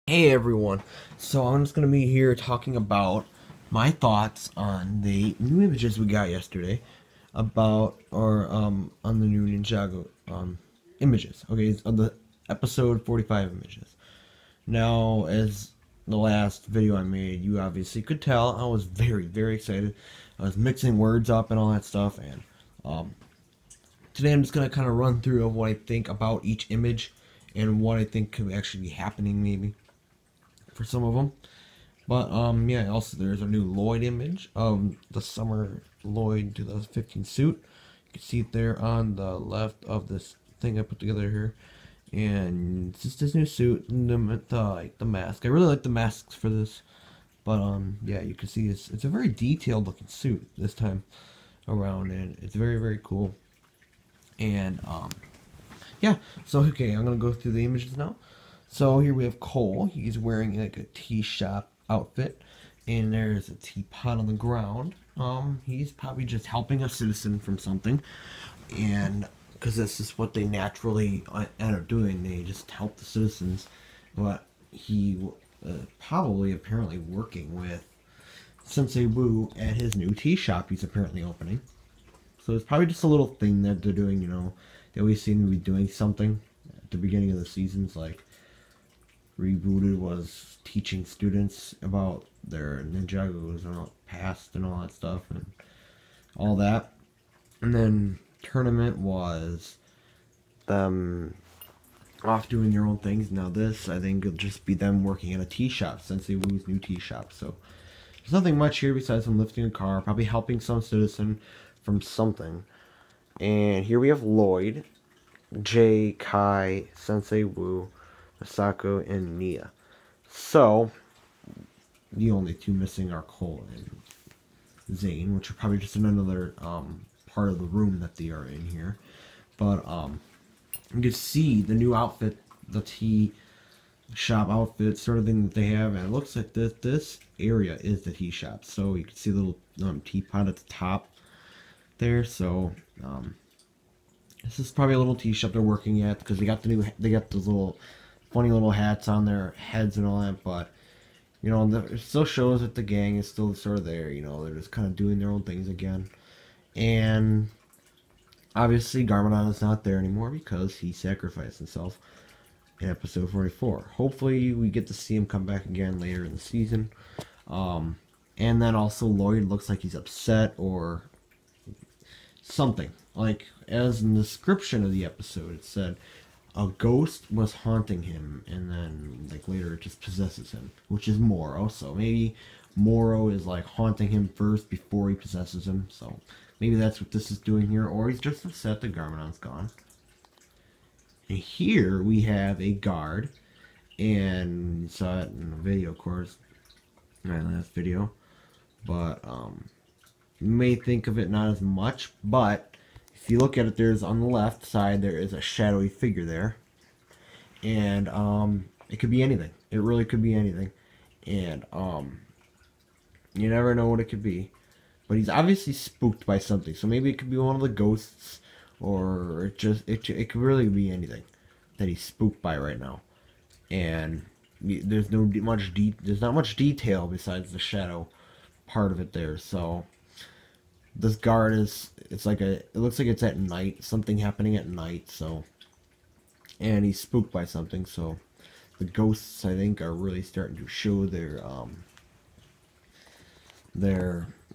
Hey everyone, so I'm just going to be here talking about my thoughts on the new images we got yesterday on the new Ninjago images. Okay, it's on the episode 45 images. Now, as the last video I made, you obviously could tell I was very excited. I was mixing words up and all that stuff, and um, today I'm just going to kind of run through of what I think about each image and what I think could actually be happening maybe for some of them. But yeah, also there's a new Lloyd image of the summer Lloyd 2015 suit. You can see it there on the left of this thing I put together here, and it's just this new suit and the mask. I really like the masks for this, but yeah, you can see it's a very detailed looking suit this time around, and it's very cool. And yeah, so okay, I'm gonna go through the images now. So here we have Cole. He's wearing like a tea shop outfit, and there's a teapot on the ground. He's probably just helping a citizen from something, and because this is what they naturally end up doing, they just help the citizens. But he probably apparently working with Sensei Wu at his new tea shop he's apparently opening. So it's probably just a little thing that they're doing. They always seem to be doing something at the beginning of the seasons, like Rebooted was teaching students about their Ninjagos and all past and all that stuff and all that. And then Tournament was them off doing their own things. Now this, I think, will just be them working at a tea shop, Sensei Wu's new tea shop. So there's nothing much here besides them lifting a car, probably helping some citizen from something. And here we have Lloyd, Jay, Kai, Sensei Wu, Masako, and Nia. So, the only two missing are Cole and Zane, which are probably just in another part of the room that they are in here. But you can see the new outfit, the tea shop outfit sort of thing that they have, and it looks like this area is the tea shop. So you can see the little teapot at the top there. So this is probably a little tea shop they're working at, because they got those little funny little hats on their heads and all that. But it still shows that the gang is still sort of there. They're just kind of doing their own things again. And obviously Garmadon is not there anymore because he sacrificed himself in episode 44. Hopefully we get to see him come back again later in the season. And then also Lloyd looks like he's upset or something. Like, as in the description of the episode, it said a ghost was haunting him, and then like later it just possesses him, which is Moro. So maybe Moro is like haunting him first before he possesses him. So maybe that's what this is doing here, or he's just upset that Garmadon's gone. And here we have a guard, and you saw it in the video, of course, my last video. But you may think of it not as much, but if you look at it, there's on the left side there is a shadowy figure there, and it could be anything. It really could be anything, and you never know what it could be. But he's obviously spooked by something, so maybe it could be one of the ghosts, or it could really be anything that he's spooked by right now. And there's not much detail besides the shadow part of it there. So this guard it looks like it's at night, something happening at night. So, and he's spooked by something. So the ghosts, I think, are really starting to show their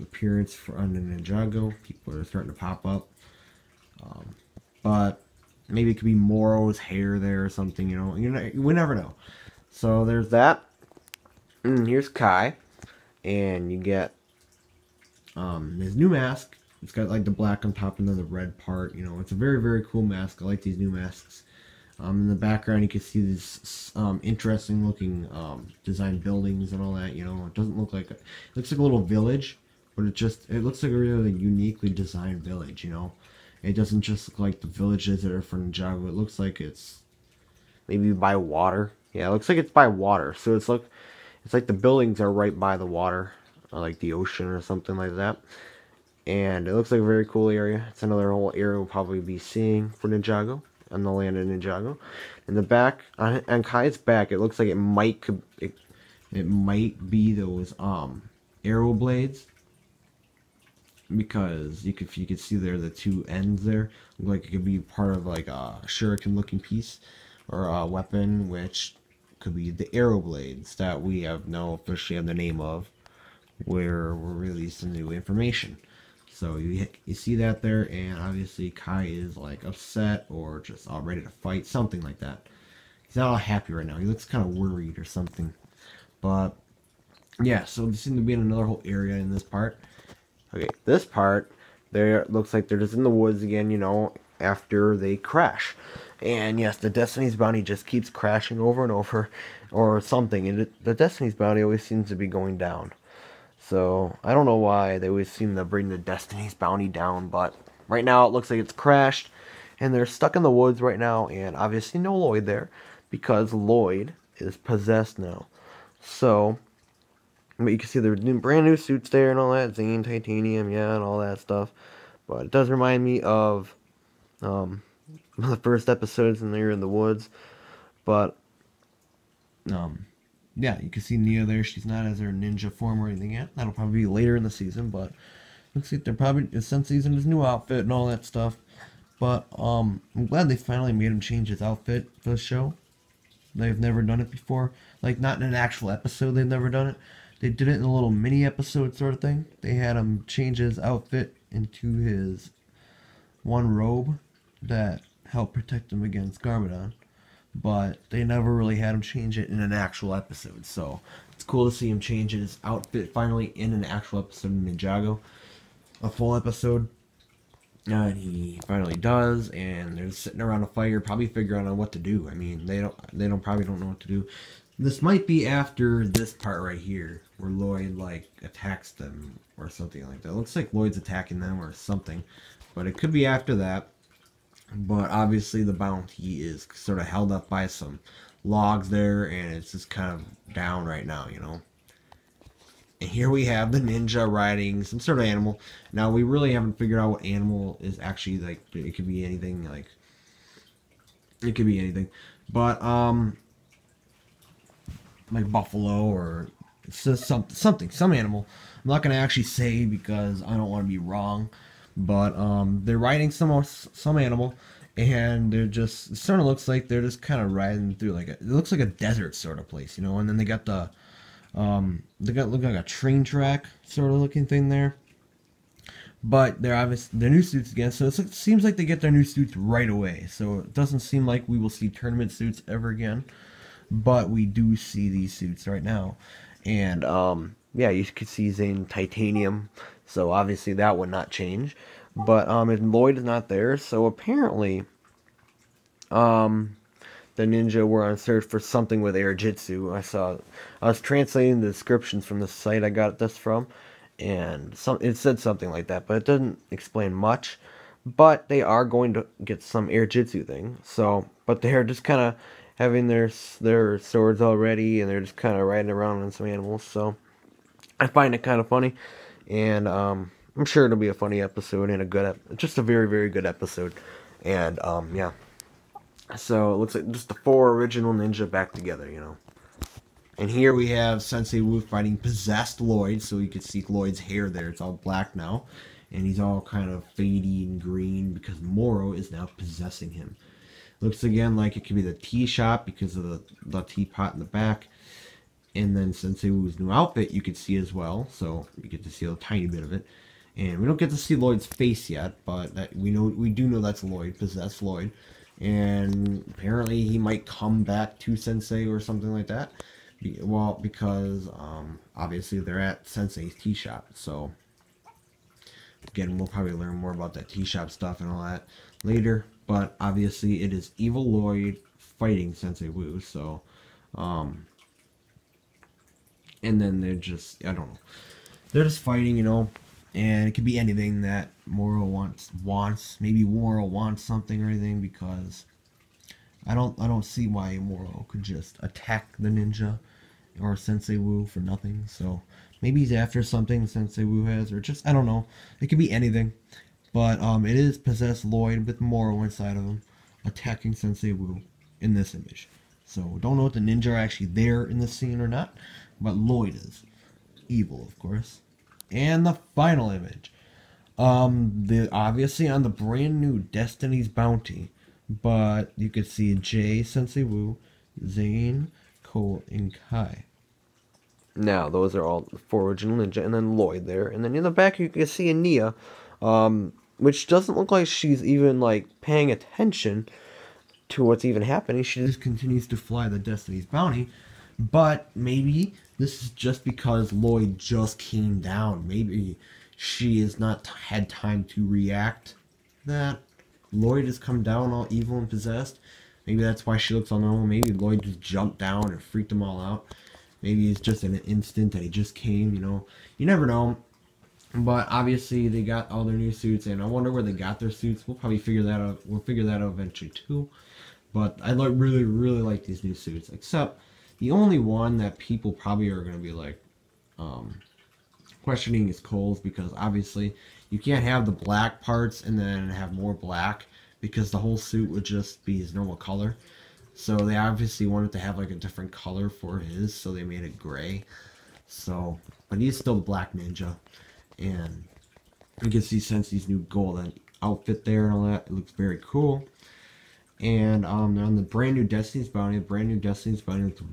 appearance on the Ninjago. People are starting to pop up. But maybe it could be Moro's hair there or something, we never know. So there's that. And here's Kai. And you get his new mask. It's got like the black on top and then the red part. It's a very cool mask. I like these new masks. In the background you can see these interesting looking design buildings and all that. It doesn't look like it looks like a little village, but it looks like a really uniquely designed village. It doesn't just look like the villages that are from Ninjago. It looks like it's maybe by water. Yeah, it looks like it's by water. So it's like the buildings are right by the water, like the ocean or something like that. And it looks like a very cool area. It's another whole area we'll probably be seeing for Ninjago. on the land of Ninjago. In the back, on Kai's back, it looks like it might be those arrow blades, because you could see there the two ends there, like it could be part of like a shuriken looking piece or a weapon, which could be the arrow blades that we have now officially have the name of, where we're releasing new information. So you see that there, and obviously Kai is like upset or just all ready to fight, something like that. He's not all happy right now. He looks kind of worried or something. But yeah, so they seem to be in another whole area in this part. Okay, this part, there looks like they're just in the woods again, you know, after they crash. And yes, the Destiny's Bounty just keeps crashing over and over, or something. And the Destiny's Bounty always seems to be going down. So, I don't know why they always seem to bring the Destiny's Bounty down, but right now it looks like it's crashed, and they're stuck in the woods right now, and obviously no Lloyd there, because Lloyd is possessed now. So, but you can see their brand new suits there and all that, Zane, titanium, yeah, and all that stuff. But it does remind me of the first episodes when they were in the woods. But yeah, you can see Nia there. She's not as her ninja form or anything yet. That'll probably be later in the season. But looks like they're probably since he's in his new outfit and all that stuff. But I'm glad they finally made him change his outfit for the show. They've never done it before. Like, not in an actual episode, they've never done it. They did it in a little mini episode sort of thing. They had him change his outfit into his one robe that helped protect him against Garmadon. But they never really had him change it in an actual episode. So it's cool to see him change his outfit finally in an actual episode of Ninjago. A full episode. And he finally does, and they're sitting around a fire, probably figuring out what to do. I mean, they probably don't know what to do. This might be after this part right here, where Lloyd like attacks them or something like that. It looks like Lloyd's attacking them or something, but it could be after that. But obviously the bounty is sort of held up by some logs there, and it's just kind of down right now, you know. And here we have the ninja riding some sort of animal. Now, we really haven't figured out what animal is actually, like, it could be anything, like, it could be anything. But, like buffalo, or it's just some animal. I'm not going to actually say because I don't want to be wrong. But, they're riding some animal, and they're just, it sort of looks like they're just kind of riding through, like, it looks like a desert sort of place, you know, and then they got the, look like a train track sort of looking thing there. But they're obviously their new suits again, so it seems like they get their new suits right away. So it doesn't seem like we will see tournament suits ever again, but we do see these suits right now. And yeah, you could see Zane titanium, so obviously that would not change. But and Lloyd is not there, so apparently the ninja were on search for something with air jitsu. I was translating the descriptions from the site I got this from, and it said something like that, but it doesn't explain much. But they are going to get some air jitsu thing. So, but they're just kind of having their swords already, and they're just kind of riding around on some animals. So I find it kind of funny, and I'm sure it'll be a funny episode and just a very, very good episode. And yeah. So it looks like just the 4 original ninja back together, you know. And here we have Sensei Wu fighting possessed Lloyd, so you can see Lloyd's hair there. It's all black now, and he's all kind of fadey and green because Moro is now possessing him. Looks again like it could be the tea shop because of the teapot in the back. And then Sensei Wu's new outfit you could see as well, so you get to see a tiny bit of it. And we don't get to see Lloyd's face yet, but we do know that's Lloyd, possessed Lloyd. And apparently he might come back to Sensei or something like that. Well, because obviously they're at Sensei's tea shop. So again, we'll probably learn more about that tea shop stuff and all that later. But obviously it is evil Lloyd fighting Sensei Wu. So and then they're just, I don't know, they're just fighting, you know. And it could be anything that Moro wants. Maybe Moro wants something or anything, because I don't see why Moro could just attack the ninja or Sensei Wu for nothing. So maybe he's after something Sensei Wu has, or just, I don't know. It could be anything. But it is possessed Lloyd with Moro inside of him. attacking Sensei Wu in this image. So don't know if the ninja are actually there in the scene or not, but Lloyd is. Evil, of course. And the final image. The obviously on the brand new Destiny's Bounty, but you could see Jay, Sensei Wu, Zane, Cole, and Kai. Now, those are all the 4 original ninja, and then Lloyd there. And then in the back, you can see Ania, which doesn't look like she's even, like, paying attention to what's even happening. She just continues to fly the Destiny's Bounty. But maybe this is just because Lloyd just came down. Maybe she has not had time to react that Lloyd has come down all evil and possessed. Maybe that's why she looks all normal. Maybe Lloyd just jumped down and freaked them all out. Maybe it's just in an instant that he just came, you know. You never know. But obviously they got all their new suits, and I wonder where they got their suits. We'll probably figure that out. We'll figure that out eventually too. But I really like these new suits. Except the only one that people probably are going to be like questioning is Cole's, because obviously you can't have the black parts and then have more black, because the whole suit would just be his normal color. So they obviously wanted to have like a different color for his, so they made it gray. So, but he's still the Black Ninja, and you can see Sensei's new golden outfit there and all that. It looks very cool. And on the brand new Destiny's Bounty, looks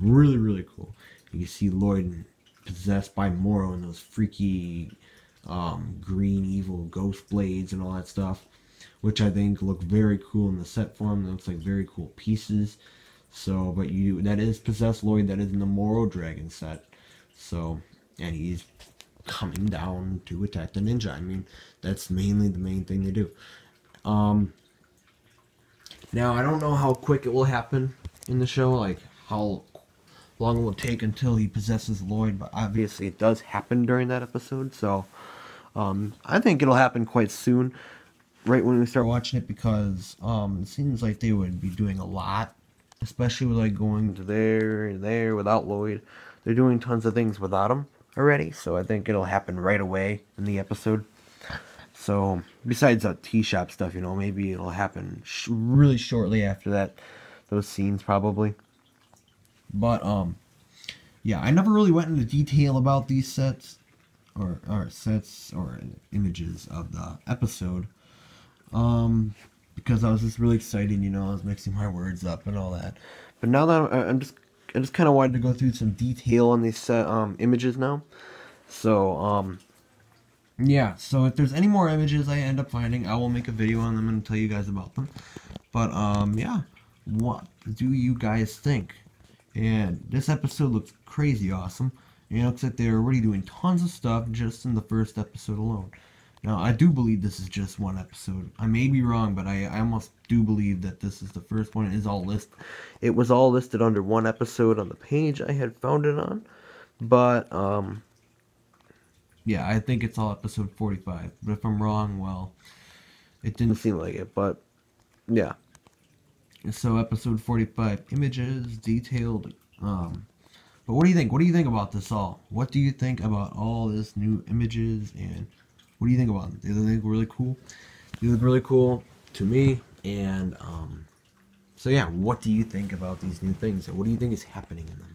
really cool. You can see Lloyd possessed by Moro and those freaky green evil ghost blades and all that stuff, which I think look very cool in the set form. It looks like very cool pieces. So, but that is possessed Lloyd, that is in the Moro Dragon set. So, and he's coming down to attack the ninja. I mean, that's mainly the main thing they do. Now, I don't know how quick it will happen in the show, like how long it will take until he possesses Lloyd, but obviously it does happen during that episode, so I think it'll happen quite soon, right when we start watching it, because it seems like they would be doing a lot, especially with like going to there and there without Lloyd. They're doing tons of things without him already, so I think it'll happen right away in the episode. So, besides the tea shop stuff, you know, maybe it'll happen really shortly after that, those scenes probably. But, yeah, I never really went into detail about these sets, or images of the episode, because I was just really excited, you know, I was mixing my words up and all that. But now that I just kind of wanted to go through some detail on these images now. So, yeah, so if there's any more images I end up finding, I will make a video on them and tell you guys about them. But, yeah, what do you guys think? And this episode looks crazy awesome. And it looks like they're already doing tons of stuff just in the first episode alone. Now, I do believe this is just one episode. I may be wrong, but I almost do believe that this is the first one. It was all listed under one episode on the page I had found it on. But, yeah, I think it's all episode 45. But if I'm wrong, well, it didn't seem like it. But, yeah. So, episode 45, images, detailed. But what do you think? What do you think about this all? What do you think about all this new images? And what do you think about them? Do they look really cool? They look really cool to me. And, so yeah, what do you think about these new things? And what do you think is happening in them?